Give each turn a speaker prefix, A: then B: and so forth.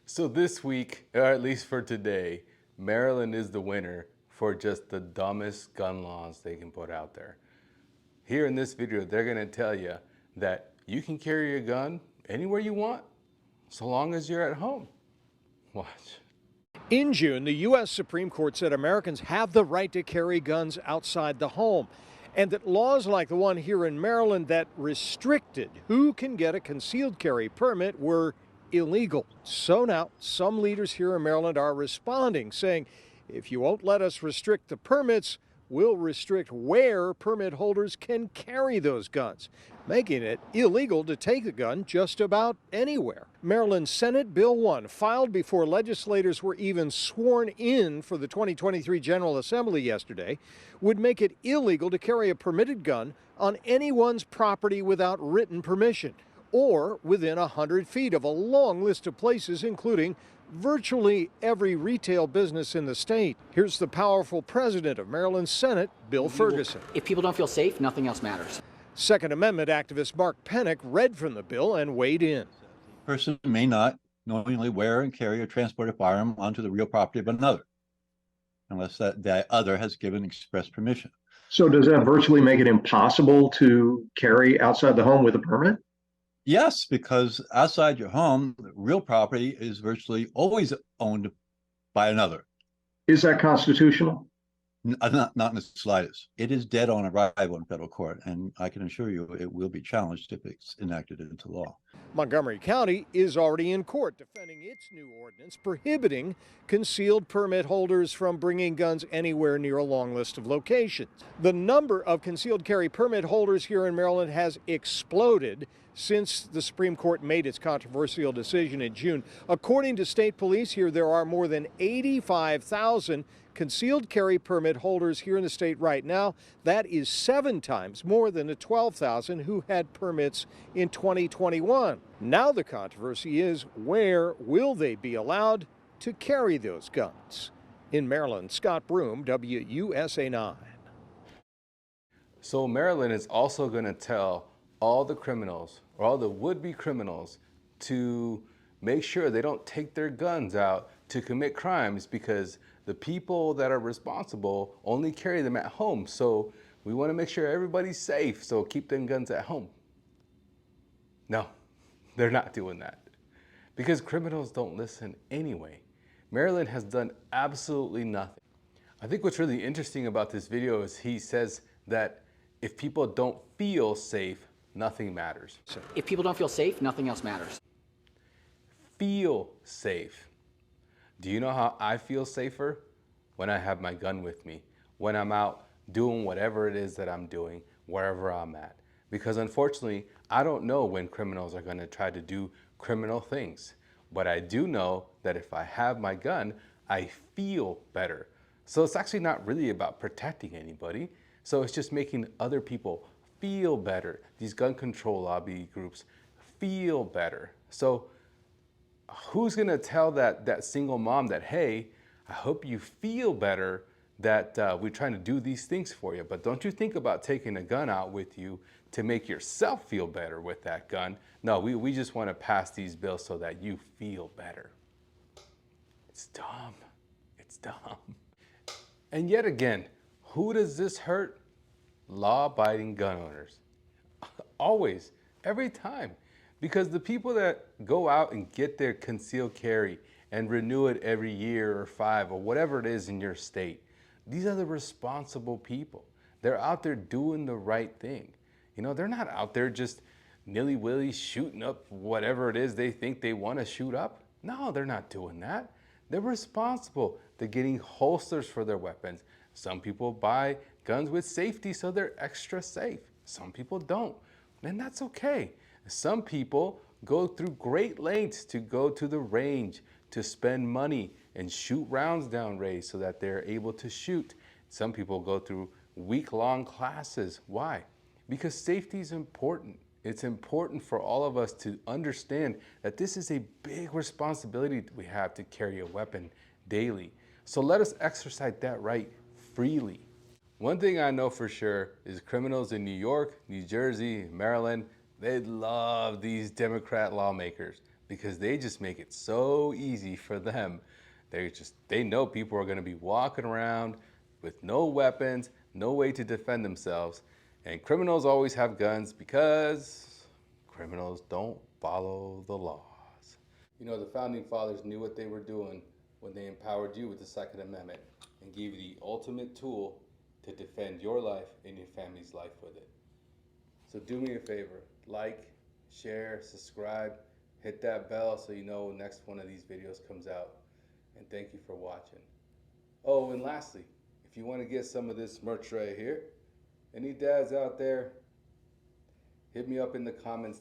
A: So this week, or at least for today, Maryland is the winner for just the dumbest gun laws they can put out there. Here in this video, they're gonna tell you that you can carry a gun anywhere you want, so long as you're at home. Watch.
B: In June, the U.S. Supreme Court said Americans have the right to carry guns outside the home, and that laws like the one here in Maryland that restricted who can get a concealed carry permit were illegal. So now, some leaders here in Maryland are responding, saying, if you won't let us restrict the permits, we'll restrict where permit holders can carry those guns, making it illegal to take a gun just about anywhere. Maryland Senate Bill 1, filed before legislators were even sworn in for the 2023 General Assembly yesterday, would make it illegal to carry a permitted gun on anyone's property without written permission, or within 100 feet of a long list of places, including virtually every retail business in the state. Here's the powerful president of Maryland Senate, Bill Ferguson.
C: If people don't feel safe, nothing else matters.
B: Second Amendment activist Mark Pennick read from the bill and weighed in.
D: A person may not knowingly wear and carry or transport a firearm onto the real property of another, unless that other has given express permission.
E: So does that virtually make it impossible to carry outside the home with a permit?
D: Yes, because outside your home, real property is virtually always owned by another.
E: Is that constitutional?
D: Not in the slightest. It is dead on arrival in federal court, and I can assure you it will be challenged if it's enacted into law.
B: Montgomery County is already in court defending its new ordinance prohibiting concealed permit holders from bringing guns anywhere near a long list of locations. The number of concealed carry permit holders here in Maryland has exploded since the Supreme Court made its controversial decision in June. According to state police here, there are more than 85,000 concealed carry permit holders here in the state right now. That is 7 times more than the 12,000 who had permits in 2021. Now the controversy is, where will they be allowed to carry those guns? In Maryland, Scott Broom, WUSA 9.
A: So Maryland is also gonna tell all the criminals, or all the would-be criminals, to make sure they don't take their guns out to commit crimes, because the people that are responsible only carry them at home. So we want to make sure everybody's safe, so keep them guns at home. No, they're not doing that, because criminals don't listen anyway. Maryland has done absolutely nothing. I think what's really interesting about this video is he says that if people don't feel safe, nothing matters.
C: If people don't feel safe, nothing else matters.
A: Feel safe. Do you know how I feel safer? When I have my gun with me, when I'm out doing whatever it is that I'm doing, wherever I'm at. Because unfortunately, I don't know when criminals are gonna try to do criminal things. But I do know that if I have my gun, I feel better. So it's actually not really about protecting anybody. So it's just making other people feel better. These gun control lobby groups feel better. So who's gonna tell that single mom that, hey, I hope you feel better that we're trying to do these things for you, but don't you think about taking a gun out with you to make yourself feel better with that gun. No, we just wanna pass these bills so that you feel better. It's dumb, it's dumb. And yet again, who does this hurt? Law-abiding gun owners. Always, every time. Because the people that go out and get their concealed carry and renew it every year or 5 or whatever it is in your state, these are the responsible people. They're out there doing the right thing. You know, they're not out there just nilly-willy shooting up whatever it is they think they want to shoot up. No, they're not doing that. They're responsible. They're getting holsters for their weapons. Some people buy guns with safety so they're extra safe. Some people don't, and that's okay. Some people go through great lengths to go to the range, to spend money and shoot rounds down range so that they're able to shoot. Some people go through week-long classes. Why? Because safety is important. It's important for all of us to understand that this is a big responsibility we have to carry a weapon daily. So let us exercise that right freely. One thing I know for sure is criminals in New York, New Jersey, Maryland, They love these Democrat lawmakers because they just make it so easy for them. They know people are going to be walking around with no weapons, no way to defend themselves, and criminals always have guns because criminals don't follow the laws. You know, the founding fathers knew what they were doing when they empowered you with the Second Amendment and gave you the ultimate tool to defend your life and your family's life with it. So do me a favor, like, share, subscribe, hit that bell so you know when next one of these videos comes out. And thank you for watching. Oh, and lastly, if you want to get some of this merch right here, any dads out there, hit me up in the comments.